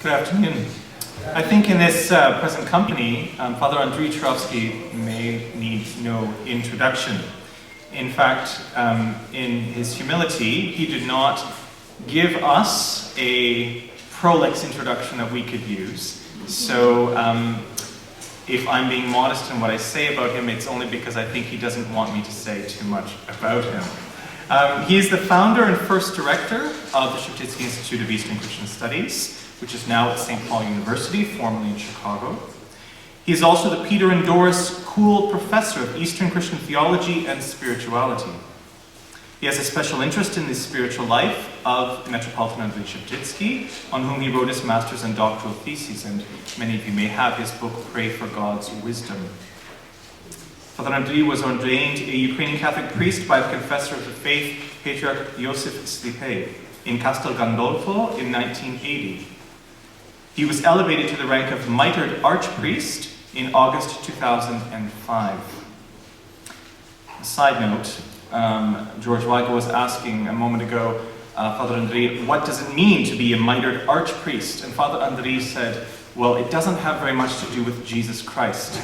Good afternoon. I think in this present company, Father Andriy Chirovsky may need no introduction. In fact, in his humility, he did not give us a prolix introduction that we could use. So if I'm being modest in what I say about him, it's only because I think he doesn't want me to say too much about him. He is the founder and first director of the Sheptytsky Institute of Eastern Christian Studies, which is now at St. Paul University, formerly in Chicago. He is also the Peter and Doris Kuhl Professor of Eastern Christian Theology and Spirituality. He has a special interest in the spiritual life of Metropolitan Andriy Sheptytsky, on whom he wrote his master's and doctoral theses, and many of you may have his book, Pray for God's Wisdom. Father Andrey was ordained a Ukrainian Catholic priest by the confessor of the faith, Patriarch Yosef Slipy, in Castel Gandolfo in 1980. He was elevated to the rank of mitred archpriest in August 2005. A side note, George Weigel was asking a moment ago, Father Andrey, what does it mean to be a mitred archpriest? And Father Andrey said, well, it doesn't have very much to do with Jesus Christ.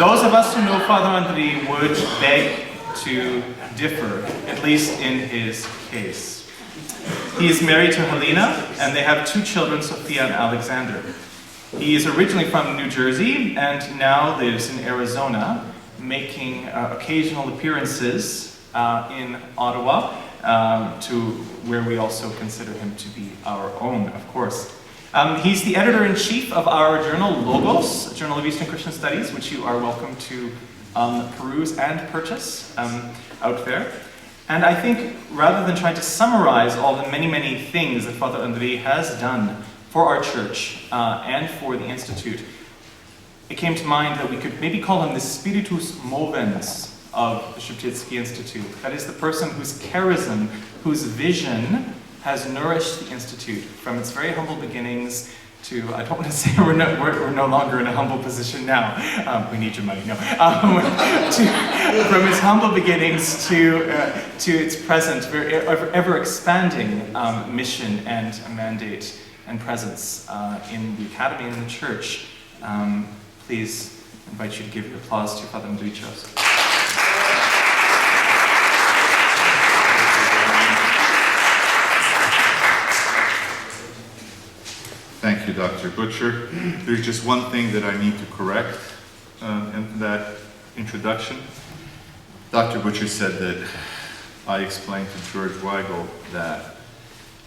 Those of us who know Father Andrey would beg to differ, at least in his case. He is married to Helena, and they have two children, Sophia and Alexander. He is originally from New Jersey, and now lives in Arizona, making occasional appearances in Ottawa, to where we also consider him to be our own, of course. He's the editor-in-chief of our journal, Logos, Journal of Eastern Christian Studies, which you are welcome to peruse and purchase out there. And I think, rather than trying to summarize all the many, many things that Father Andrey has done for our church and for the Institute, it came to mind that we could maybe call him the spiritus movens of the Sheptytsky Institute. That is the person whose charism, whose vision has nourished the Institute from its very humble beginnings to, I don't want to say we're no longer in a humble position now. We need your money, no. From its humble beginnings to its present, ever-expanding mission and mandate and presence in the Academy and in the Church. Please invite you to give your applause to Father Andriy Chirovsky. Thank you, Dr. Butcher. There's just one thing that I need to correct in that introduction. Dr. Butcher said that I explained to George Weigel that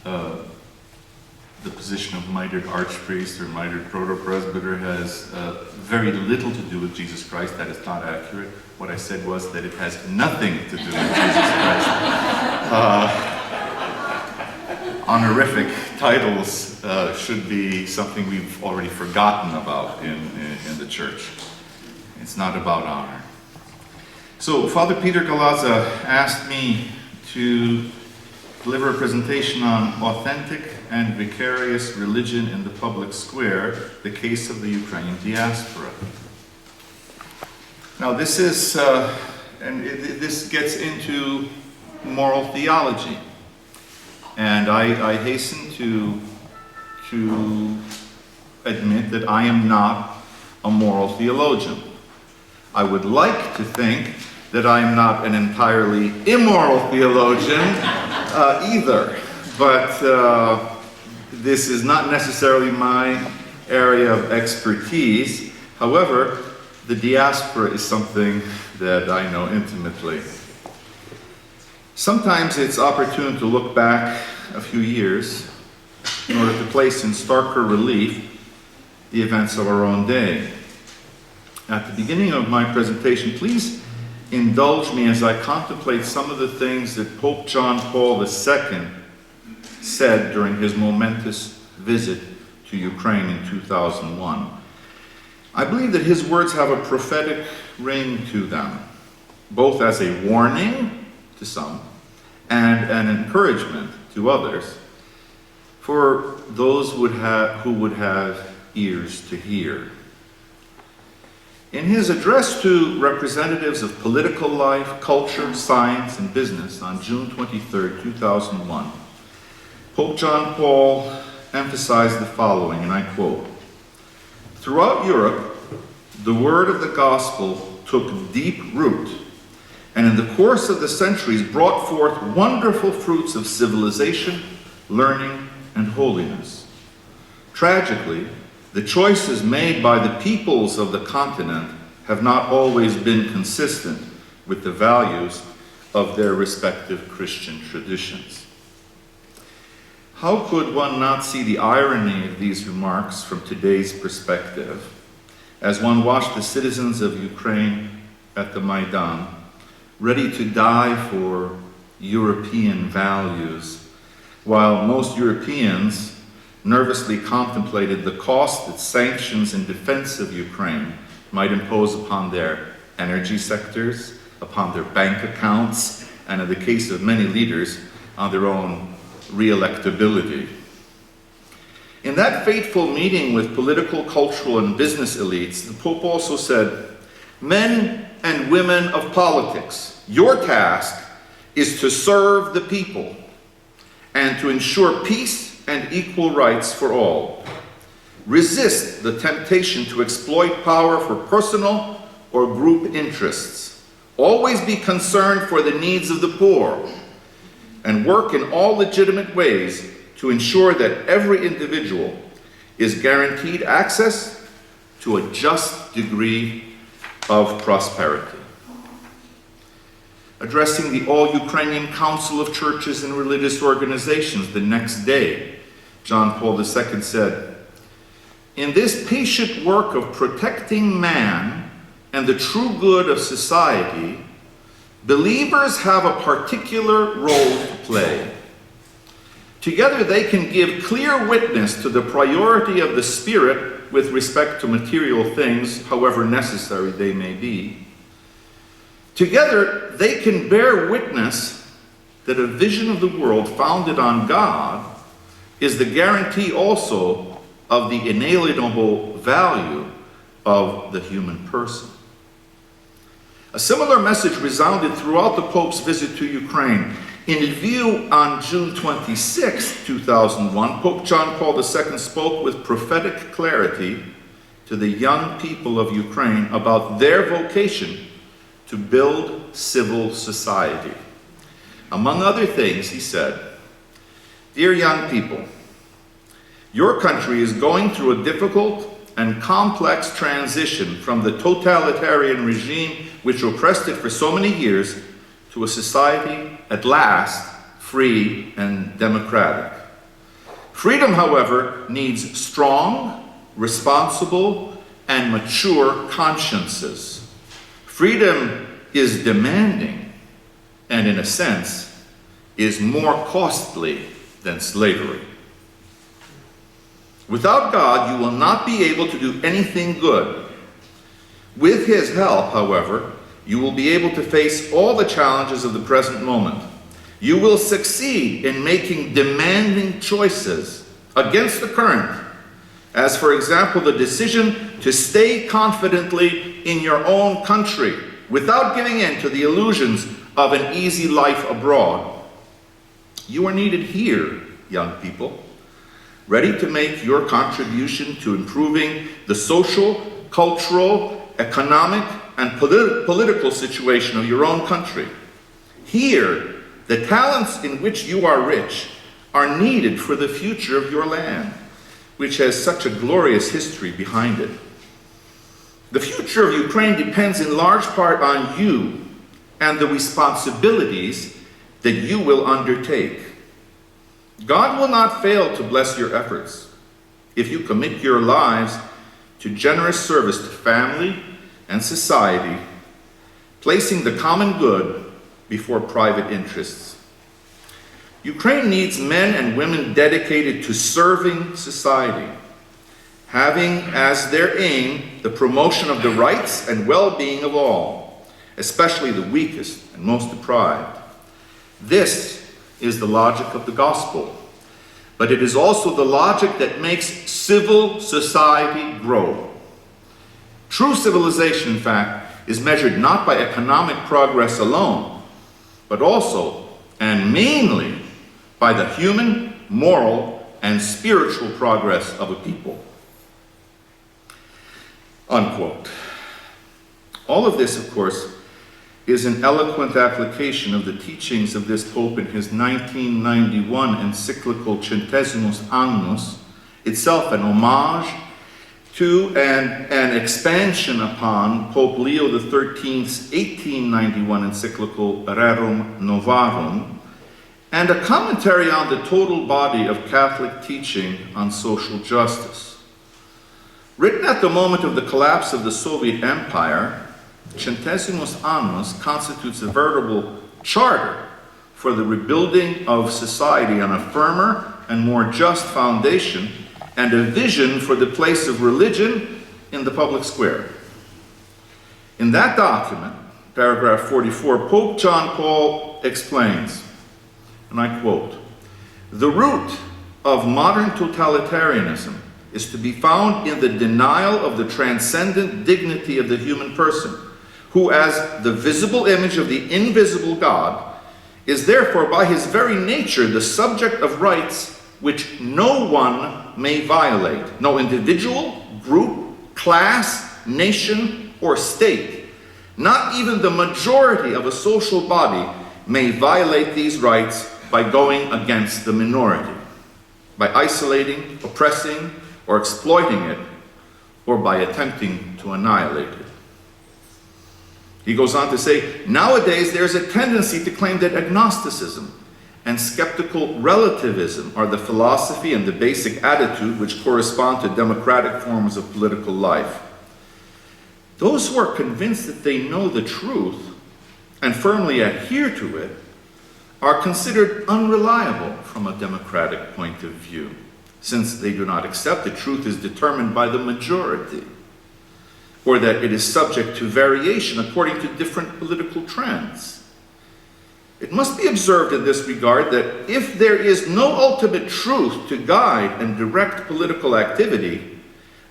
the position of mitred archpriest or mitred proto-presbyter has very little to do with Jesus Christ. That is not accurate. What I said was that it has nothing to do with Jesus Christ. Honorific titles should be something we've already forgotten about in the church. It's not about honor. So Father Peter Galaza asked me to deliver a presentation on authentic and vicarious religion in the public square, the case of the Ukrainian diaspora. Now this is, this gets into moral theology. And I hasten to admit that I am not a moral theologian. I would like to think that I am not an entirely immoral theologian either. But this is not necessarily my area of expertise. However, the diaspora is something that I know intimately. Sometimes it's opportune to look back a few years in order to place in starker relief the events of our own day. At the beginning of my presentation, please indulge me as I contemplate some of the things that Pope John Paul II said during his momentous visit to Ukraine in 2001. I believe that his words have a prophetic ring to them, both as a warning to some, and an encouragement to others, for those who would have ears to hear. In his address to representatives of political life, culture, science, and business on June 23, 2001, Pope John Paul emphasized the following, and I quote, "Throughout Europe, the word of the gospel took deep root, and in the course of the centuries brought forth wonderful fruits of civilization, learning, and holiness. Tragically, the choices made by the peoples of the continent have not always been consistent with the values of their respective Christian traditions." How could one not see the irony of these remarks from today's perspective, as one watched the citizens of Ukraine at the Maidan, ready to die for European values, while most Europeans nervously contemplated the cost that sanctions in defense of Ukraine might impose upon their energy sectors, upon their bank accounts, and in the case of many leaders, on their own re-electability. In that fateful meeting with political, cultural, and business elites, the Pope also said, "Men and women of politics, your task is to serve the people and to ensure peace and equal rights for all. Resist the temptation to exploit power for personal or group interests. Always be concerned for the needs of the poor, and work in all legitimate ways to ensure that every individual is guaranteed access to a just degree of prosperity." Addressing the All-Ukrainian Council of Churches and Religious Organizations the next day, John Paul II said, "In this patient work of protecting man and the true good of society, believers have a particular role to play. Together they can give clear witness to the priority of the Spirit with respect to material things, however necessary they may be. Together they can bear witness that a vision of the world founded on God is the guarantee also of the inalienable value of the human person." A similar message resounded throughout the Pope's visit to Ukraine. In Lviv on June 26, 2001, Pope John Paul II spoke with prophetic clarity to the young people of Ukraine about their vocation to build civil society. Among other things, he said, "Dear young people, your country is going through a difficult and complex transition from the totalitarian regime which oppressed it for so many years to a society at last free and democratic. Freedom, however, needs strong, responsible, and mature consciences. Freedom is demanding, and in a sense, is more costly than slavery. Without God, you will not be able to do anything good. With His help, however, you will be able to face all the challenges of the present moment. You will succeed in making demanding choices against the current, as for example, the decision to stay confidently in your own country without giving in to the illusions of an easy life abroad. You are needed here, young people, ready to make your contribution to improving the social, cultural, economic, and political situation of your own country. Here, the talents in which you are rich are needed for the future of your land, which has such a glorious history behind it. The future of Ukraine depends in large part on you and the responsibilities that you will undertake. God will not fail to bless your efforts if you commit your lives to generous service to family and society, placing the common good before private interests. Ukraine needs men and women dedicated to serving society, having as their aim the promotion of the rights and well-being of all, especially the weakest and most deprived. This is the logic of the gospel, but it is also the logic that makes civil society grow. True civilization, in fact, is measured not by economic progress alone, but also, and mainly, by the human, moral, and spiritual progress of a people. Unquote. All of this, of course, is an eloquent application of the teachings of this Pope in his 1991 encyclical Centesimus Annus, itself an homage to and an expansion upon Pope Leo XIII's 1891 encyclical Rerum Novarum, and a commentary on the total body of Catholic teaching on social justice. Written at the moment of the collapse of the Soviet Empire, Centesimus Annus constitutes a veritable charter for the rebuilding of society on a firmer and more just foundation, and a vision for the place of religion in the public square. In that document, paragraph 44, Pope John Paul explains, and I quote, "The root of modern totalitarianism is to be found in the denial of the transcendent dignity of the human person, who, as the visible image of the invisible God, is therefore by his very nature the subject of rights which no one may violate, no individual, group, class, nation, or state. Not even the majority of a social body may violate these rights by going against the minority, by isolating, oppressing, or exploiting it, or by attempting to annihilate it." He goes on to say, "Nowadays there's a tendency to claim that agnosticism and skeptical relativism are the philosophy and the basic attitude which correspond to democratic forms of political life. Those who are convinced that they know the truth and firmly adhere to it are considered unreliable from a democratic point of view, since they do not accept the truth is determined by the majority, or that it is subject to variation according to different political trends. It must be observed in this regard that if there is no ultimate truth to guide and direct political activity,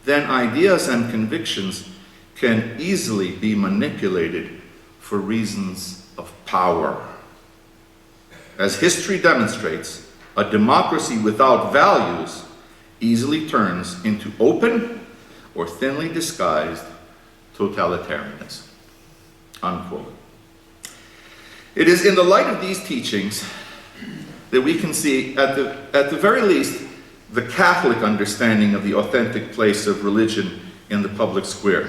then ideas and convictions can easily be manipulated for reasons of power. As history demonstrates, a democracy without values easily turns into open or thinly disguised totalitarianism." Unquote. It is in the light of these teachings that we can see, at the very least, the Catholic understanding of the authentic place of religion in the public square.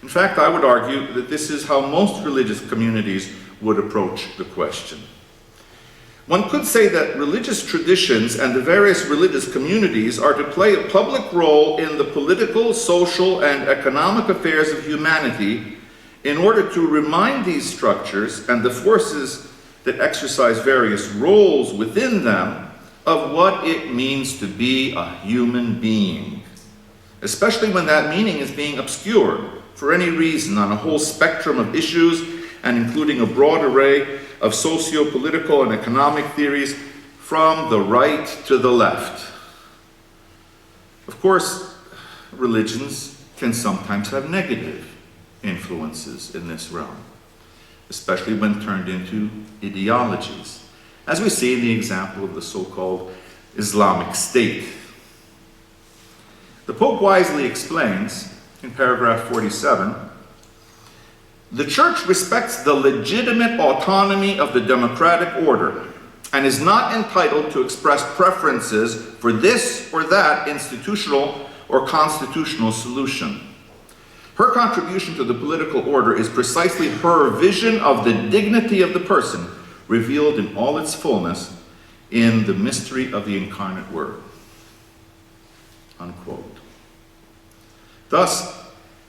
In fact, I would argue that this is how most religious communities would approach the question. One could say that religious traditions and the various religious communities are to play a public role in the political, social, and economic affairs of humanity in order to remind these structures and the forces that exercise various roles within them of what it means to be a human being, especially when that meaning is being obscured for any reason on a whole spectrum of issues, and including a broad array of socio-political and economic theories from the right to the left. Of course, religions can sometimes have negative influences in this realm, especially when turned into ideologies, as we see in the example of the so-called Islamic State. The Pope wisely explains in paragraph 47, "The Church respects the legitimate autonomy of the democratic order and is not entitled to express preferences for this or that institutional or constitutional solution. Her contribution to the political order is precisely her vision of the dignity of the person revealed in all its fullness in the mystery of the incarnate Word." Unquote. Thus,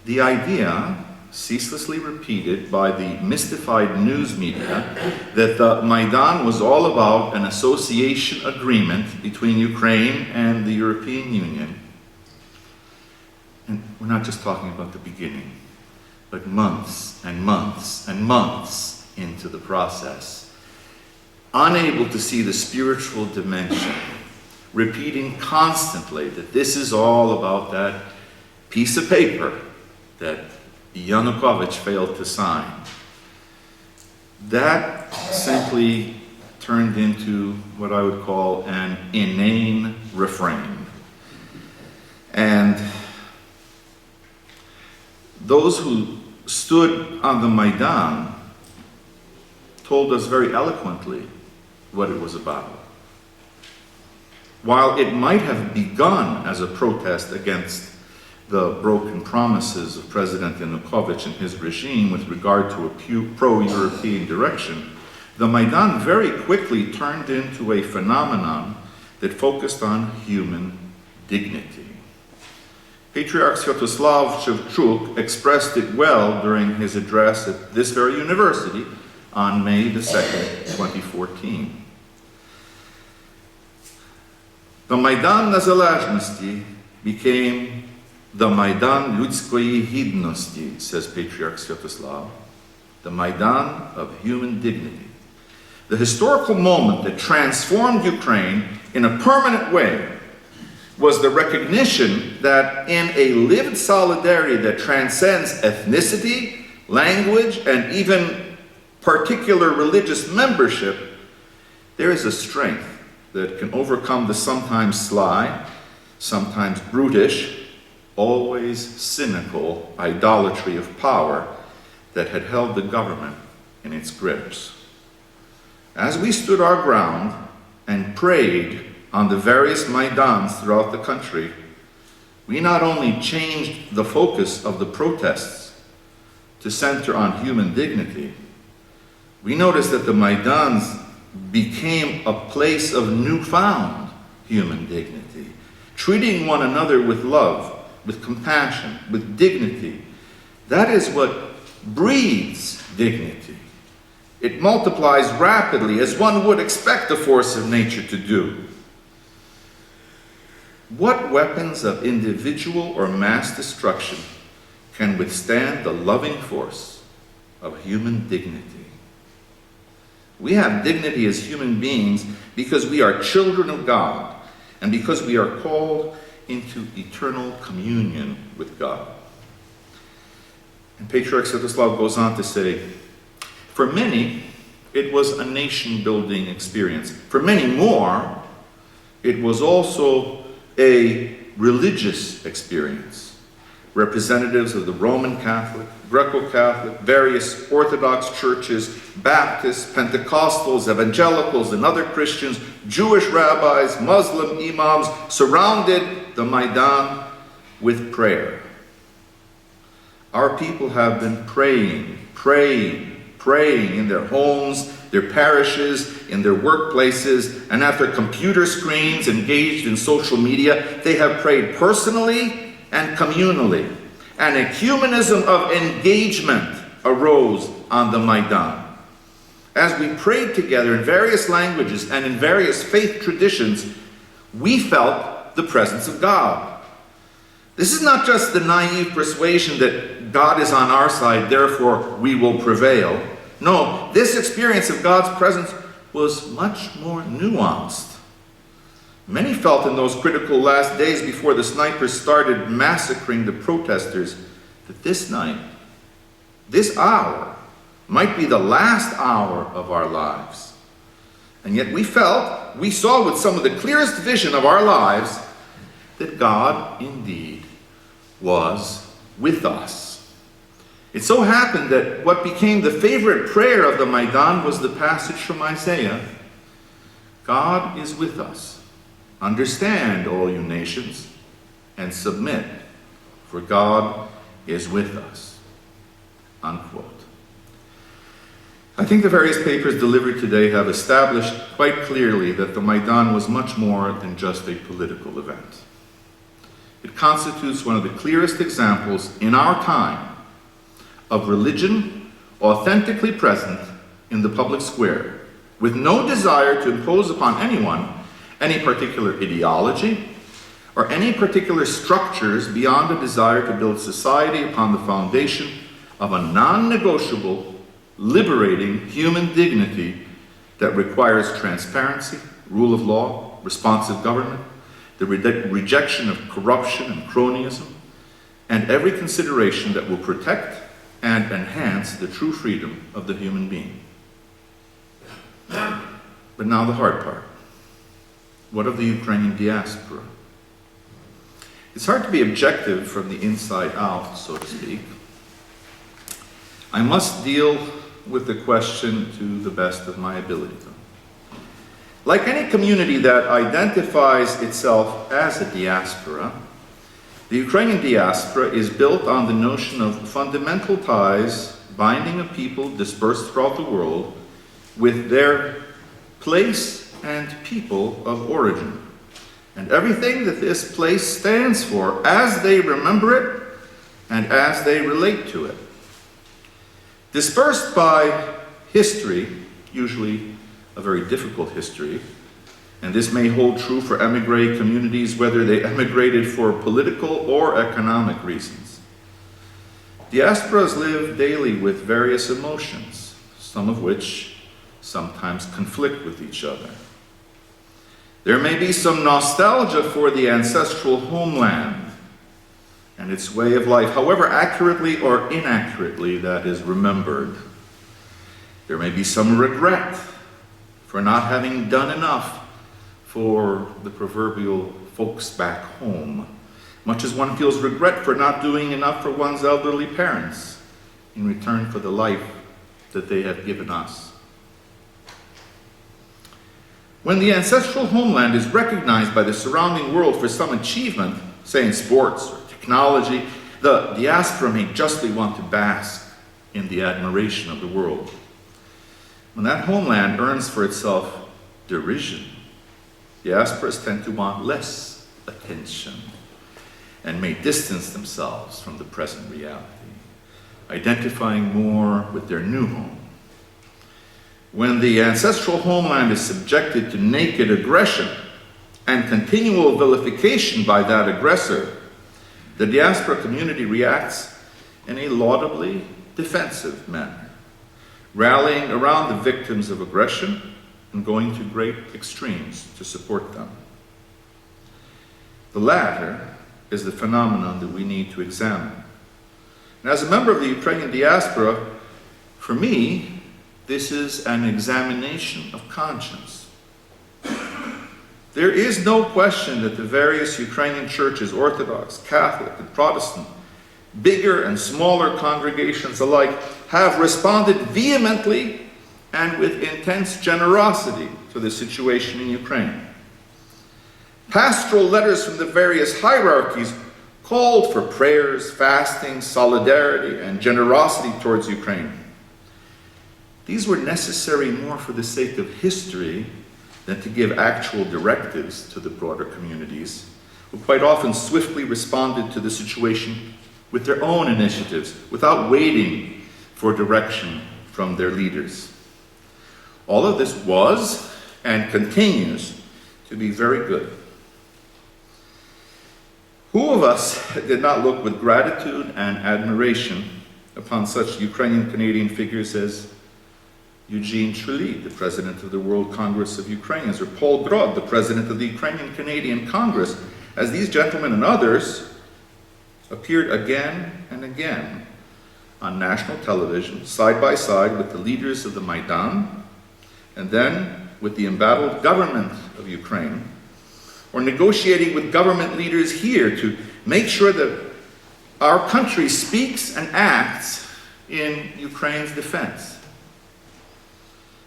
the idea, ceaselessly repeated by the mystified news media, that the Maidan was all about an association agreement between Ukraine and the European Union, and we're not just talking about the beginning, but months and months and months into the process, unable to see the spiritual dimension, repeating constantly that this is all about that piece of paper that Yanukovych failed to sign. That simply turned into what I would call an inane refrain. And those who stood on the Maidan told us very eloquently what it was about. While it might have begun as a protest against the broken promises of President Yanukovych and his regime with regard to a pro-European direction, the Maidan very quickly turned into a phenomenon that focused on human dignity. Patriarch Sviatoslav Shevchuk expressed it well during his address at this very university on May the 2nd, 2014. The Maidan Nezalezhnosti became the Maidan Людської гідності, says Patriarch Sviatoslav, the Maidan of human dignity. The historical moment that transformed Ukraine in a permanent way was the recognition that in a lived solidarity that transcends ethnicity, language, and even particular religious membership, there is a strength that can overcome the sometimes sly, sometimes brutish, always cynical idolatry of power that had held the government in its grips. As we stood our ground and prayed on the various Maidans throughout the country, we not only changed the focus of the protests to center on human dignity, we noticed that the Maidans became a place of newfound human dignity, treating one another with love, with compassion, with dignity. That is what breeds dignity. It multiplies rapidly, as one would expect the force of nature to do. What weapons of individual or mass destruction can withstand the loving force of human dignity? We have dignity as human beings because we are children of God and because we are called into eternal communion with God. And Patriarch Sviatoslav goes on to say, for many, it was a nation-building experience. For many more, it was also a religious experience. Representatives of the Roman Catholic, Greco-Catholic, various Orthodox churches, Baptists, Pentecostals, Evangelicals, and other Christians, Jewish rabbis, Muslim imams, surrounded the Maidan with prayer. Our people have been praying in their homes, their parishes, in their workplaces, and at their computer screens, engaged in social media. They have prayed personally and communally. An ecumenism of engagement arose on the Maidan. As we prayed together in various languages and in various faith traditions, we felt the presence of God. This is not just the naive persuasion that God is on our side, therefore we will prevail. No, this experience of God's presence was much more nuanced. Many felt in those critical last days before the snipers started massacring the protesters that this night, this hour, might be the last hour of our lives. And yet we saw with some of the clearest vision of our lives that God indeed was with us. It so happened that what became the favorite prayer of the Maidan was the passage from Isaiah, God is with us. Understand, all you nations, and submit, for God is with us. Unquote. I think the various papers delivered today have established quite clearly that the Maidan was much more than just a political event. It constitutes one of the clearest examples in our time of religion authentically present in the public square, with no desire to impose upon anyone any particular ideology or any particular structures beyond a desire to build society upon the foundation of a non-negotiable, liberating human dignity that requires transparency, rule of law, responsive government, the rejection of corruption and cronyism, and every consideration that will protect and enhance the true freedom of the human being. But now the hard part. What of the Ukrainian diaspora? It's hard to be objective from the inside out, so to speak. I must deal with the question to the best of my ability. Like any community that identifies itself as a diaspora, the Ukrainian diaspora is built on the notion of fundamental ties binding a people dispersed throughout the world with their place and people of origin, and everything that this place stands for as they remember it and as they relate to it. Dispersed by history, usually a very difficult history, and this may hold true for emigre communities whether they emigrated for political or economic reasons. Diasporas live daily with various emotions, some of which sometimes conflict with each other. There may be some nostalgia for the ancestral homeland and its way of life, however accurately or inaccurately that is remembered. There may be some regret for not having done enough for the proverbial folks back home, much as one feels regret for not doing enough for one's elderly parents in return for the life that they have given us. When the ancestral homeland is recognized by the surrounding world for some achievement, say in sports or technology, the diaspora may justly want to bask in the admiration of the world. When that homeland earns for itself derision, diasporas tend to want less attention and may distance themselves from the present reality, identifying more with their new home. When the ancestral homeland is subjected to naked aggression and continual vilification by that aggressor, the diaspora community reacts in a laudably defensive manner, rallying around the victims of aggression and going to great extremes to support them. The latter is the phenomenon that we need to examine. And as a member of the Ukrainian diaspora, for me, this is an examination of conscience. There is no question that the various Ukrainian churches, Orthodox, Catholic, and Protestant, bigger and smaller congregations alike, have responded vehemently and with intense generosity to the situation in Ukraine. Pastoral letters from the various hierarchies called for prayers, fasting, solidarity, and generosity towards Ukraine. These were necessary more for the sake of history than to give actual directives to the broader communities, who quite often swiftly responded to the situation with their own initiatives, without waiting for direction from their leaders. All of this was and continues to be very good. Who of us did not look with gratitude and admiration upon such Ukrainian-Canadian figures as Eugene Trely, the president of the World Congress of Ukrainians, or Paul Grod, the president of the Ukrainian-Canadian Congress, as these gentlemen and others appeared again and again on national television, side by side with the leaders of the Maidan, and then with the embattled government of Ukraine, or negotiating with government leaders here to make sure that our country speaks and acts in Ukraine's defense.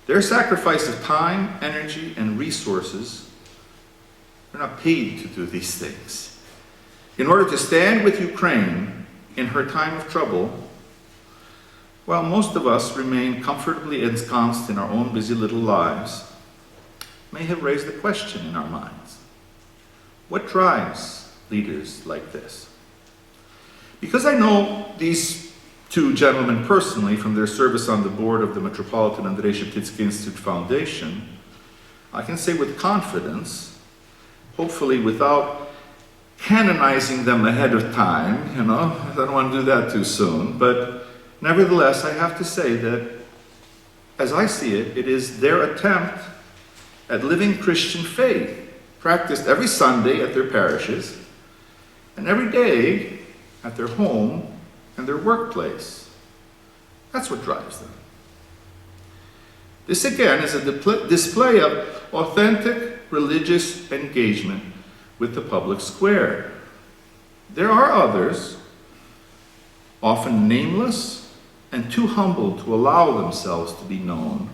Their sacrifice of time, energy, and resources, they're not paid to do these things. In order to stand with Ukraine in her time of trouble, while most of us remain comfortably ensconced in our own busy little lives, may have raised the question in our minds: what drives leaders like this? Because I know these two gentlemen personally from their service on the board of the Metropolitan Andrey Sheptytsky Institute Foundation, I can say with confidence, hopefully without canonizing them ahead of time, I don't want to do that too soon, but nevertheless, I have to say that, as I see it, it is their attempt at living Christian faith, practiced every Sunday at their parishes, and every day at their home and their workplace. That's what drives them. This again is a display of authentic religious engagement with the public square. There are others, often nameless and too humble to allow themselves to be known,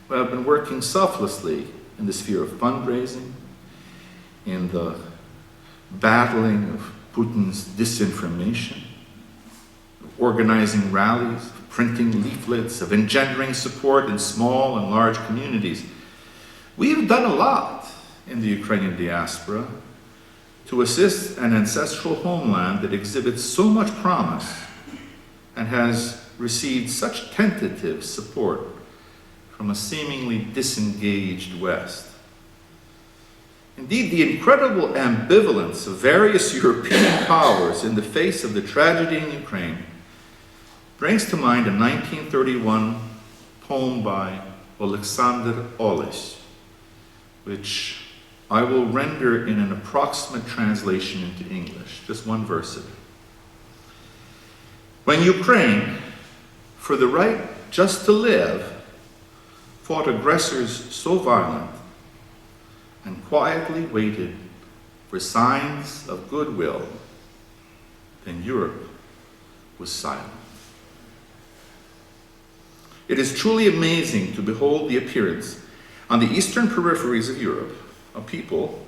who have been working selflessly in the sphere of fundraising, in the battling of Putin's disinformation, of organizing rallies, of printing leaflets, of engendering support in small and large communities. We have done a lot in the Ukrainian diaspora to assist an ancestral homeland that exhibits so much promise and has received such tentative support from a seemingly disengaged West. Indeed, the incredible ambivalence of various European powers in the face of the tragedy in Ukraine brings to mind a 1931 poem by Alexander Oleś, which I will render in an approximate translation into English, just one verse of it. When Ukraine, for the right just to live, fought aggressors so violent and quietly waited for signs of goodwill, then Europe was silent. It is truly amazing to behold the appearance on the eastern peripheries of Europe of people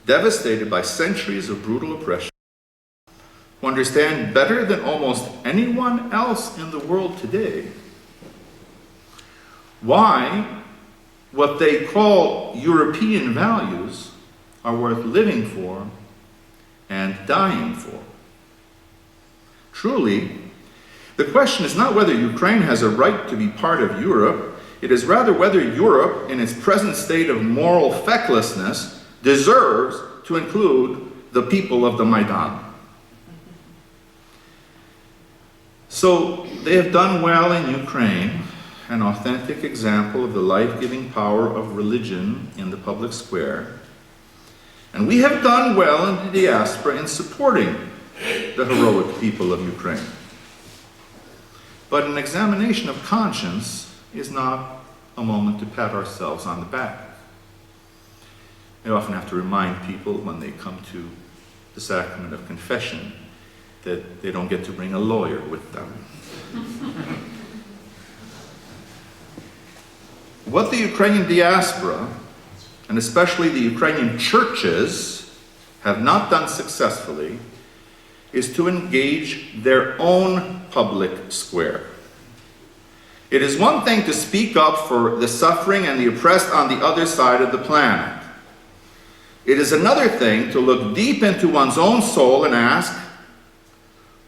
devastated by centuries of brutal oppression, who understand better than almost anyone else in the world today why what they call European values are worth living for and dying for. Truly, the question is not whether Ukraine has a right to be part of Europe, it is rather whether Europe, in its present state of moral fecklessness, deserves to include the people of the Maidan. So, they have done well in Ukraine, an authentic example of the life-giving power of religion in the public square. And we have done well in the diaspora in supporting the heroic people of Ukraine. But an examination of conscience is not a moment to pat ourselves on the back. I often have to remind people when they come to the sacrament of confession that they don't get to bring a lawyer with them. What the Ukrainian diaspora, and especially the Ukrainian churches, have not done successfully is to engage their own public square. It is one thing to speak up for the suffering and the oppressed on the other side of the planet. It is another thing to look deep into one's own soul and ask,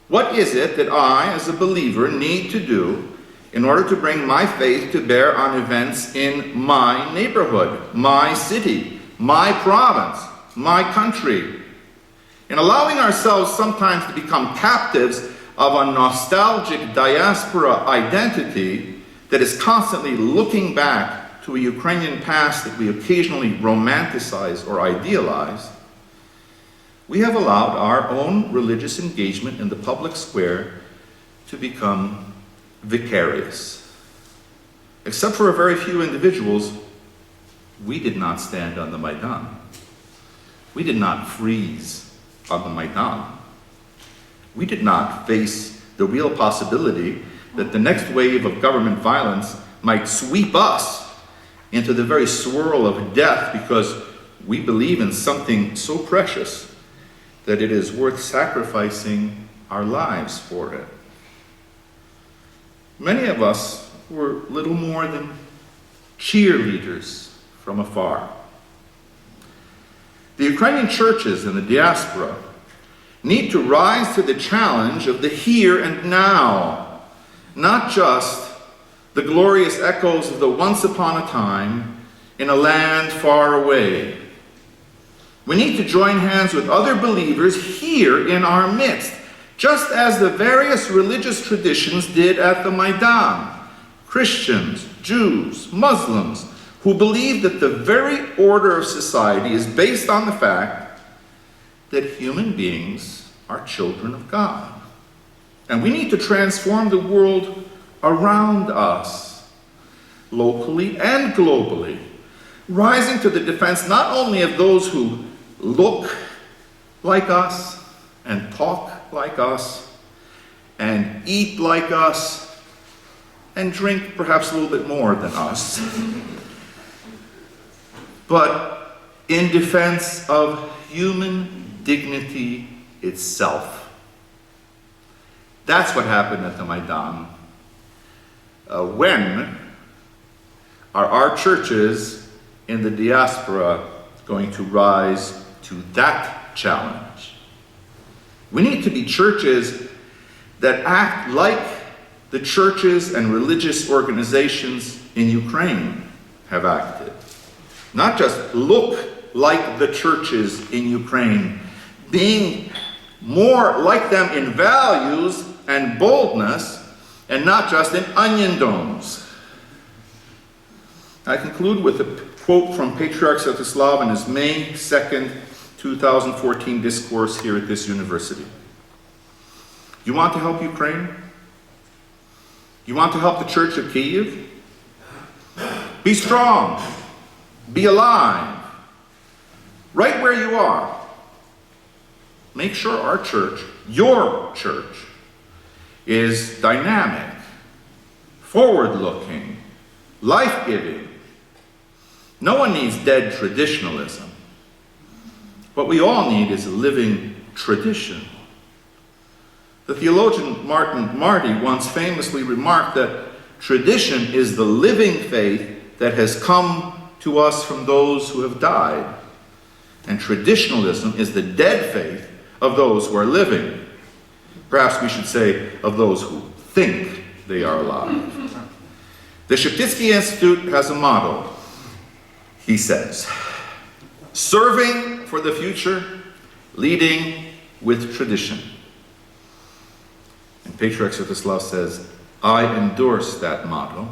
what is it that I, as a believer, need to do in order to bring my faith to bear on events in my neighborhood, my city, my province, my country? In allowing ourselves sometimes to become captives of a nostalgic diaspora identity that is constantly looking back to a Ukrainian past that we occasionally romanticize or idealize, we have allowed our own religious engagement in the public square to become vicarious. Except for a very few individuals, we did not stand on the Maidan. We did not freeze on the Maidan. We did not face the real possibility that the next wave of government violence might sweep us into the very swirl of death because we believe in something so precious that it is worth sacrificing our lives for it. Many of us were little more than cheerleaders from afar. The Ukrainian churches and the diaspora need to rise to the challenge of the here and now, not just the glorious echoes of the once upon a time in a land far away. We need to join hands with other believers here in our midst, just as the various religious traditions did at the Maidan. Christians, Jews, Muslims, who believe that the very order of society is based on the fact that human beings are children of God. And we need to transform the world around us, locally and globally, rising to the defense not only of those who look like us and talk like us and eat like us and drink perhaps a little bit more than us, but in defense of human dignity itself. That's what happened at the Maidan. When are our churches in the diaspora going to rise to that challenge? We need to be churches that act like the churches and religious organizations in Ukraine have acted. Not just look like the churches in Ukraine, being more like them in values and boldness, and not just in onion domes. I conclude with a quote from Patriarch Svetoslav in his May 2nd, 2014 discourse here at this university. You want to help Ukraine? You want to help the Church of Kiev? Be strong. Be alive. Right where you are. Make sure our church, your church, is dynamic, forward-looking, life-giving. No one needs dead traditionalism. What we all need is a living tradition. The theologian Martin Marty once famously remarked that tradition is the living faith that has come to us from those who have died, and traditionalism is the dead faith of those who are living. Perhaps we should say of those who think they are alive. The Sheptytsky Institute has a motto. He says, serving for the future, leading with tradition. And Patriarch Svetoslav says, I endorse that motto.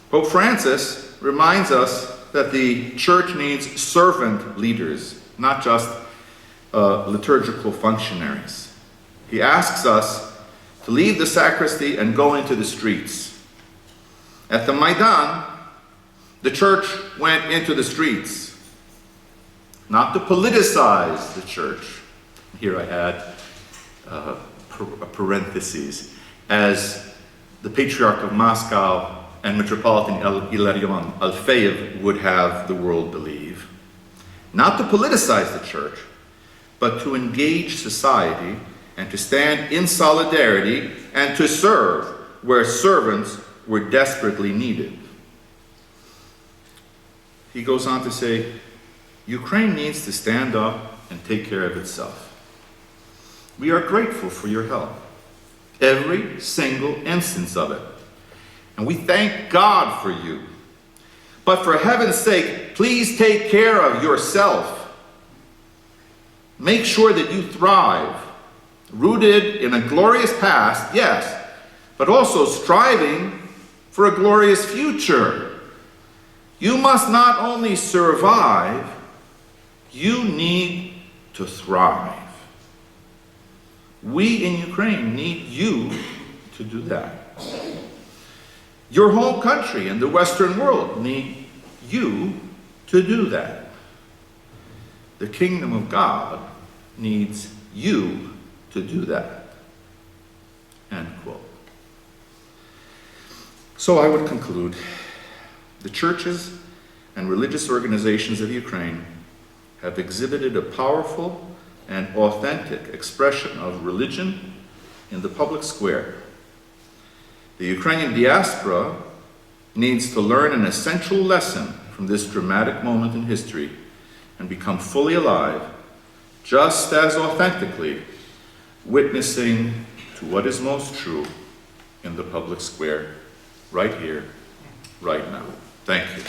Pope Francis reminds us that the church needs servant leaders, not just liturgical functionaries. He asks us to leave the sacristy and go into the streets. At the Maidan, the church went into the streets, not to politicize the church. Here I had a parenthesis, as the Patriarch of Moscow and Metropolitan Ilarion Alfeyev would have the world believe. Not to politicize the church, but to engage society and to stand in solidarity and to serve where servants were desperately needed. He goes on to say, Ukraine needs to stand up and take care of itself. We are grateful for your help, every single instance of it. And we thank God for you. But for heaven's sake, please take care of yourself. Make sure that you thrive, rooted in a glorious past, yes, but also striving for a glorious future. You must not only survive, you need to thrive. We in Ukraine need you to do that. Your home country and the Western world need you to do that. The kingdom of God needs you to do that. End quote. So I would conclude, the churches and religious organizations of Ukraine have exhibited a powerful and authentic expression of religion in the public square. The Ukrainian diaspora needs to learn an essential lesson from this dramatic moment in history and become fully alive, just as authentically witnessing to what is most true in the public square, right here, right now. Thank you.